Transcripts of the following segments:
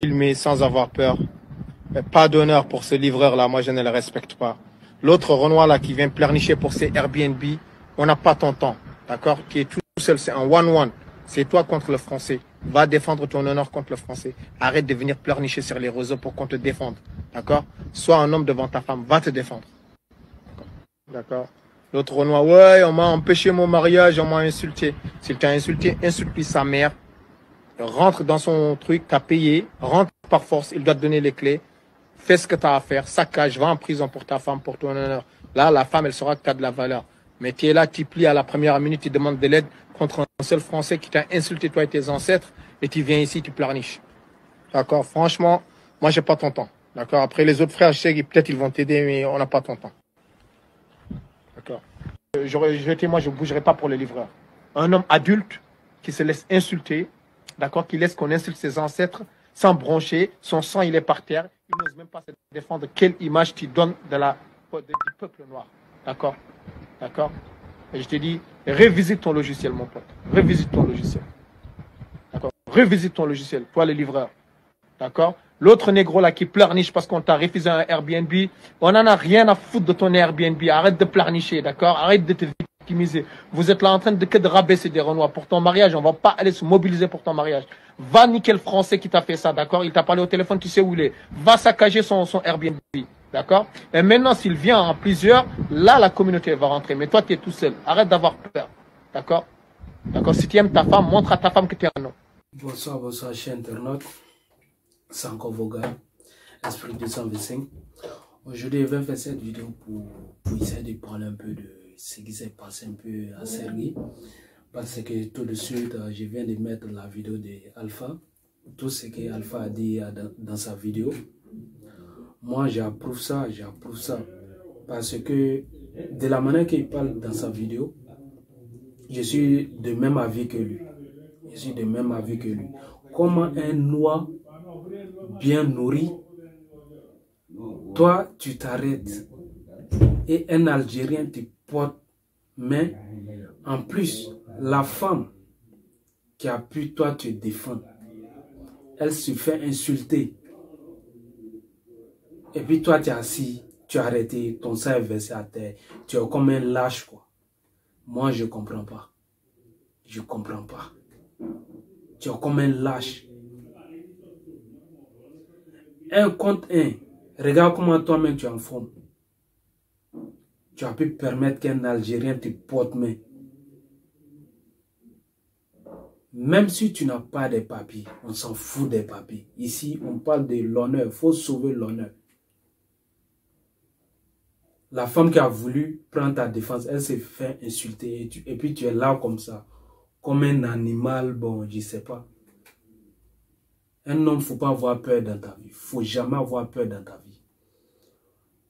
filmer sans avoir peur. Mais pas d'honneur pour ce livreur-là, moi je ne le respecte pas. L'autre Renoir là qui vient pleurnicher pour ses Airbnb, on n'a pas ton temps, d'accord? Qui est tout seul, c'est un one-one. C'est toi contre le français. Va défendre ton honneur contre le français. Arrête de venir pleurnicher sur les réseaux pour qu'on te défende, d'accord? Sois un homme devant ta femme, va te défendre. D'accord? L'autre Renoir, ouais, on m'a empêché mon mariage, on m'a insulté. S'il t'a insulté, insulte-lui sa mère. Rentre dans son truc, t'as payé, rentre par force, il doit te donner les clés. Fais ce que tu as à faire, saccage, va en prison pour ta femme, pour ton honneur. Là, la femme, elle saura que tu as de la valeur. Mais tu es là, tu plies à la première minute, tu demandes de l'aide contre un seul Français qui t'a insulté, toi et tes ancêtres, et tu viens ici, tu pleurniches. D'accord? Franchement, moi, j'ai pas ton temps. D'accord? Après, les autres frères, je sais que peut-être ils vont t'aider, mais on n'a pas ton temps. D'accord? Moi, je ne bougerai pas pour le livreur. Un homme adulte qui se laisse insulter, d'accord? Qui laisse qu'on insulte ses ancêtres sans broncher, son sang, il est par terre. Il n'ose même pas se défendre. Quelle image tu donnes du peuple noir. D'accord? D'accord? Et je te dis, révisite ton logiciel, mon pote. Révisite ton logiciel. D'accord? Révisite ton logiciel, toi le livreur. D'accord? L'autre négro là qui pleurniche parce qu'on t'a refusé un Airbnb, on n'en a rien à foutre de ton Airbnb. Arrête de pleurnicher, d'accord? Arrête de te victimiser. Vous êtes là en train de rabaisser des Renois. Pour ton mariage, on va pas aller se mobiliser pour ton mariage. Va niquer le Français qui t'a fait ça, d'accord? Il t'a parlé au téléphone, tu sais où il est. Va saccager son Airbnb, d'accord? Et maintenant, s'il vient en plusieurs, là, la communauté va rentrer. Mais toi, tu es tout seul. Arrête d'avoir peur, d'accord? D'accord? Si tu aimes ta femme, montre à ta femme que tu es un homme. Bonsoir, bonsoir, chers internautes. C'est encore vos gars, Esprit 225. Aujourd'hui, je vais faire cette vidéo pour essayer de parler un peu de ce qui s'est passé un peu à Sergi. Parce que tout de suite, je viens de mettre la vidéo de Alpha. Tout ce que Alpha a dit dans sa vidéo. Moi, j'approuve ça, Parce que de la manière qu'il parle dans sa vidéo, je suis de même avis que lui. Comment un noir bien nourri, toi tu t'arrêtes et un Algérien te porte main. En plus, la femme qui a pu toi te défendre, elle se fait insulter. Et puis toi tu es assis, tu as arrêté, ton sang est versé à terre, tu es comme un lâche quoi. Moi je comprends pas. Tu es comme un lâche. Un contre un. Regarde comment toi-même tu es en forme. Tu as pu permettre qu'un Algérien te porte main. Même si tu n'as pas de papiers, on s'en fout des papiers. Ici, on parle de l'honneur. Il faut sauver l'honneur. La femme qui a voulu prendre ta défense, elle s'est fait insulter. Et puis tu es là comme ça. Comme un animal, bon, je sais pas. Un homme, il ne faut pas avoir peur dans ta vie. Il ne faut jamais avoir peur dans ta vie.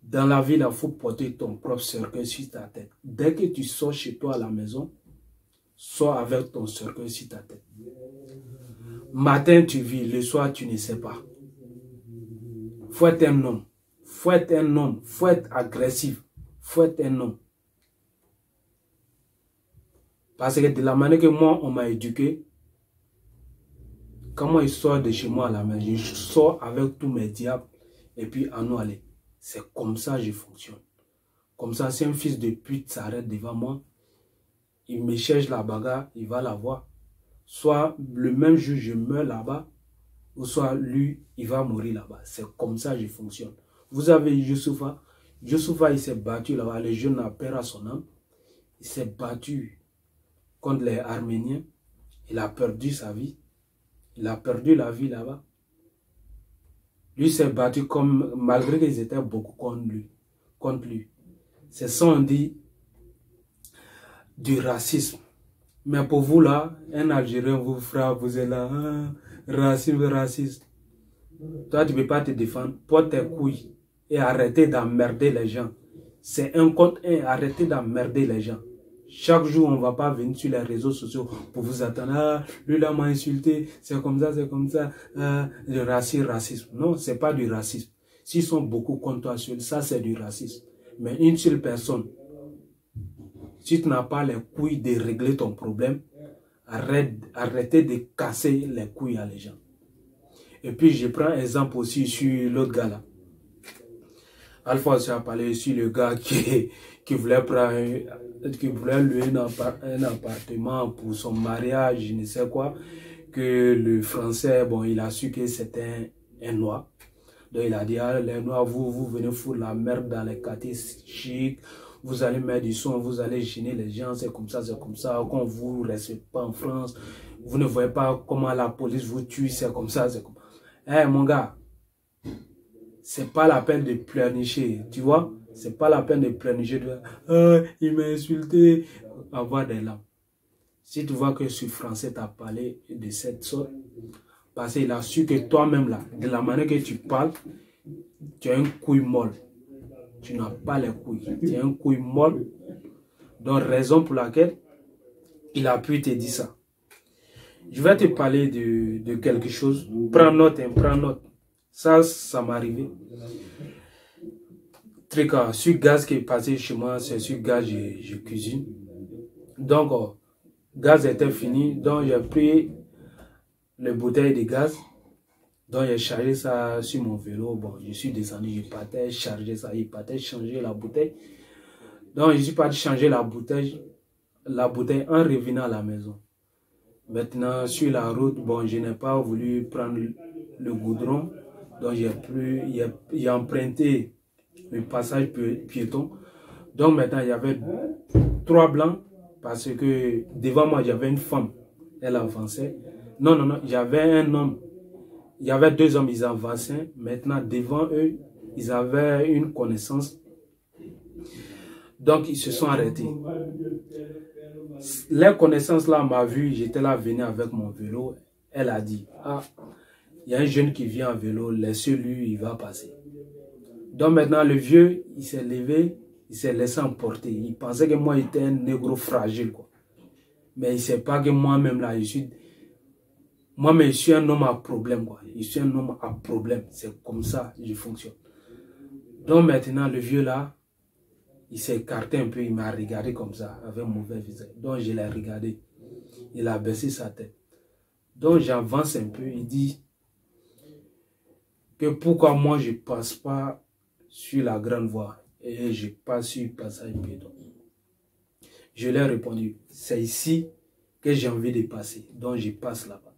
Dans la vie, il faut porter ton propre cercueil sur ta tête. Dès que tu sors chez toi à la maison, sors avec ton cercueil sur ta tête. Matin, tu vis, le soir, tu ne sais pas. Il faut être un homme. Il faut être agressif. Il faut être un homme. Parce que de la manière que moi, on m'a éduqué, quand moi, je sors de chez moi à la maison, je sors avec tous mes diables et puis à nous aller. C'est comme ça que je fonctionne. Comme ça, si un fils de pute s'arrête devant moi, il me cherche la bagarre, il va la voir. Soit le même jour, je meurs là-bas, ou soit lui, il va mourir là-bas. C'est comme ça que je fonctionne. Vous avez Youssoufa. Youssoufa, il s'est battu là-bas. Le jeune a peur à son âme. Il s'est battu contre les Arméniens. Il a perdu sa vie. Il a perdu la vie là-bas. Lui s'est battu comme, malgré qu'ils étaient beaucoup contre lui. C'est ça on dit du racisme. Mais pour vous là, un Algérien vous frappe, vous êtes là, hein, raciste. Toi tu ne peux pas te défendre, porte tes couilles et arrêtez d'emmerder les gens. C'est un contre un, arrêtez d'emmerder les gens. Chaque jour, on ne va pas venir sur les réseaux sociaux pour vous attendre. Ah, lui là m'a insulté, c'est comme ça. Le racisme. Non, ce n'est pas du racisme. S'ils sont beaucoup contre toi, ça c'est du racisme. Mais une seule personne, si tu n'as pas les couilles de régler ton problème, arrêtez de casser les couilles à les gens. Et puis, je prends exemple aussi sur l'autre gars là. Alphonse a parlé sur le gars qui voulait qui voulait louer un appartement pour son mariage, je ne sais quoi, que le français, bon, il a su que c'était un noir. Donc il a dit, ah, les noirs, vous venez foutre la merde dans les quartiers chics, vous allez mettre du son, vous allez gêner les gens, c'est comme ça, quand vous ne restez pas en France, vous ne voyez pas comment la police vous tue, c'est comme ça, c'est comme ça. Eh mon gars, c'est pas la peine de pleurnicher, tu vois, c'est pas la peine de pleurnicher, il m'a insulté, avoir des larmes. Si tu vois que ce français t'a parlé de cette sorte, parce qu'il a su que toi-même là, de la manière que tu parles, tu as une couille molle. Tu n'as pas les couilles. Tu as une couille molle. Donc, raison pour laquelle il a pu te dire ça. Je vais te parler de quelque chose. Prends note, hein, prends note. Ça m'est arrivé. Sur gaz qui est passé chez moi, c'est sur gaz je cuisine. Donc, gaz était fini. Donc, j'ai pris les bouteilles de gaz. Donc, j'ai chargé ça sur mon vélo. Bon, je suis descendu, je partais charger ça. Il partait changer la bouteille. Donc, je suis parti changer la bouteille en revenant à la maison. Maintenant, sur la route, bon, je n'ai pas voulu prendre le goudron. Donc, j'ai emprunté le passage piéton. Donc, maintenant, il y avait 3 blancs parce que devant moi, j'avais une femme. Elle avançait. Non, j'avais un homme. Il y avait 2 hommes, ils avançaient. Maintenant, devant eux, ils avaient une connaissance. Donc, ils se sont arrêtés. Leur connaissance là m'a vu, j'étais là, venu avec mon vélo. Elle a dit, ah, il y a un jeune qui vient en vélo, laissez-lui, il va passer. Donc maintenant, le vieux, il s'est levé, il s'est laissé emporter. Il pensait que moi, j'étais un négro fragile, quoi. Mais il ne sait pas que moi-même là, je suis un homme à problème, quoi. Je suis un homme à problème. C'est comme ça que je fonctionne. Donc maintenant, le vieux là, il s'est écarté un peu, il m'a regardé comme ça, avec un mauvais visage. Donc je l'ai regardé. Il a baissé sa tête. Donc j'avance un peu, il dit que pourquoi moi je ne passe pas sur la grande voie et je passe sur le passage piéton. Je lui ai répondu, c'est ici que j'ai envie de passer, donc je passe là-bas.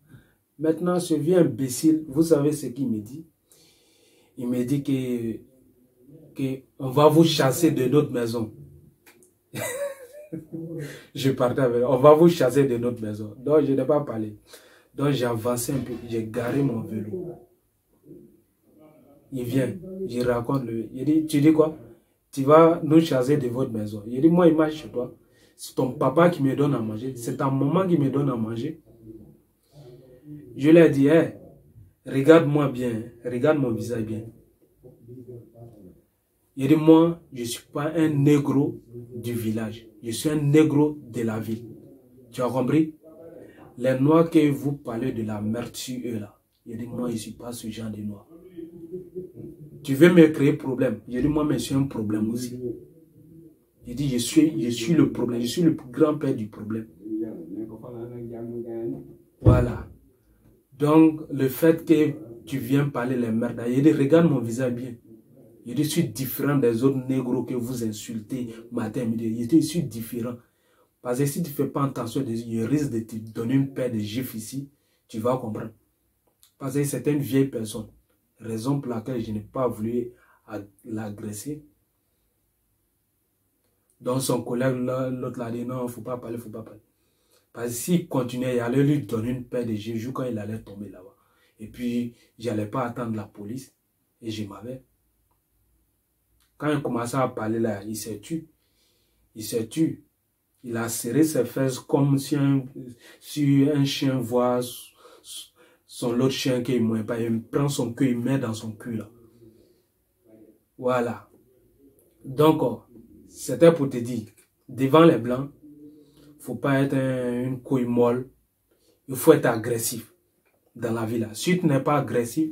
Maintenant, ce vieux imbécile, vous savez ce qu'il me dit? Il me dit que on va vous chasser de notre maison. Je partais avec, on va vous chasser de notre maison. Donc, je n'ai pas parlé. Donc, j'ai avancé un peu, j'ai garé mon vélo. Il vient, je raconte lui. Il dit, tu dis quoi? Tu vas nous chasser de votre maison. Il dit, moi, il marche chez toi. C'est ton papa qui me donne à manger. C'est ta maman qui me donne à manger. Je lui ai dit, hey, regarde-moi bien, regarde mon visage bien. Il dit, moi, je ne suis pas un négro du village. Je suis un négro de la ville. Tu as compris? Les noirs que vous parlez de la merde sur eux là. Il dit, moi, je ne suis pas ce genre de noir. Tu veux me créer problème? Je dis, moi, mais je suis un problème aussi. Il dit, je suis le problème. Je suis le grand-père du problème. Voilà. Donc, le fait que tu viens parler les merdes, il dit, regarde mon visage bien. Il dit, je suis différent des autres négros que vous insultez matin, midi. Il dit, je suis différent. Parce que si tu ne fais pas attention, il risque de te donner une paire de gifs ici, tu vas comprendre. Parce que c'est une vieille personne. Raison pour laquelle je n'ai pas voulu l'agresser. Donc son collègue, l'autre l'a dit, non, il ne faut pas parler, il ne faut pas parler. Parce que s'il continuait, il allait lui donner une paire de gifs quand il allait tomber là-bas. Et puis, je n'allais pas attendre la police. Et je m'avais. Quand il commençait à parler là, il s'est tué. Il s'est tué. Il a serré ses fesses comme si un chien voit son autre chien qui ne mouille pas. Il prend son cul, il met dans son cul là. Voilà. Donc, c'était pour te dire, devant les blancs, il ne faut pas être une couille molle. Il faut être agressif dans la vie là. Si tu n'es pas agressif,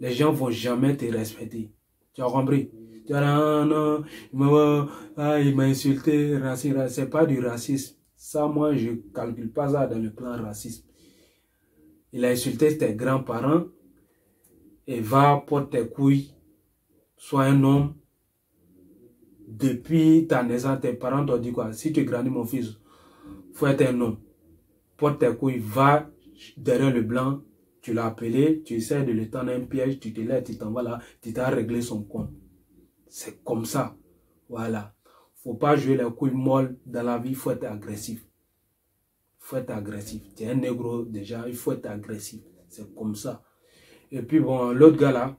les gens ne vont jamais te respecter. Tu as compris? Tu as non, il m'a insulté, racisme. C'est pas du racisme. Ça, moi, je ne calcule pas ça dans le plan racisme. Il a insulté tes grands-parents. et va porter tes couilles, sois un homme. Depuis ta naissance, tes parents t'ont dit quoi? Si tu grandis, mon fils, faut être un homme. Porte tes couilles, va derrière le blanc, tu l'as appelé, tu essaies de le tendre un piège, tu te lèves, tu t'en vas là, tu t'as réglé son compte. C'est comme ça. Voilà. Faut pas jouer les couilles molles dans la vie, il faut être agressif. Faut être agressif. Tu es un négro déjà, il faut être agressif. C'est comme ça. Et puis bon, l'autre gars là,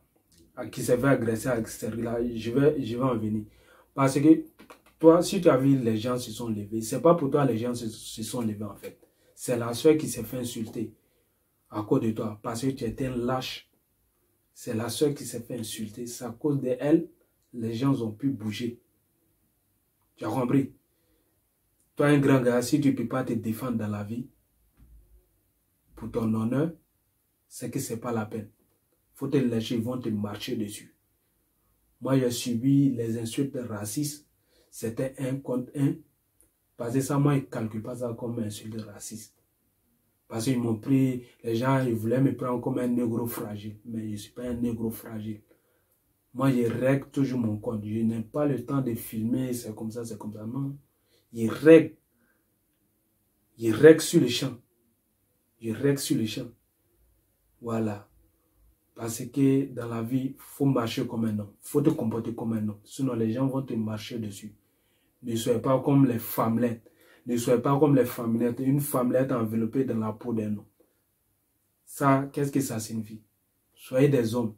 à qui s'est fait agresser à l'extérieur là, je vais en venir. Parce que toi, si tu as vu les gens se sont levés, c'est pas pour toi les gens se sont levés en fait. C'est la soeur qui s'est fait insulter à cause de toi. Parce que tu étais un lâche. C'est la soeur qui s'est fait insulter. C'est à cause d'elle, les gens ont pu bouger. Tu as compris? Toi, un grand gars, si tu ne peux pas te défendre dans la vie, pour ton honneur, c'est que ce n'est pas la peine. Il faut te lâcher, ils vont te marcher dessus. Moi, j'ai subi les insultes racistes. C'était 1 contre 1. Parce que ça, moi, ils ne calculent pas ça comme une insulte raciste. Parce qu'ils m'ont pris, les gens, ils voulaient me prendre comme un négro fragile. Mais je ne suis pas un négro fragile. Moi, je règle toujours mon compte. Je n'ai pas le temps de filmer, c'est comme ça, c'est comme ça. Non. Je règle. Je règle sur le champ. Je règle sur le champ. Voilà. Parce que dans la vie, il faut marcher comme un homme. Il faut te comporter comme un homme. Sinon, les gens vont te marcher dessus. Ne soyez pas comme les femmelettes. Ne soyez pas comme les femmelettes. Une femmelette enveloppée dans la peau d'un homme. Ça, qu'est-ce que ça signifie? Soyez des hommes.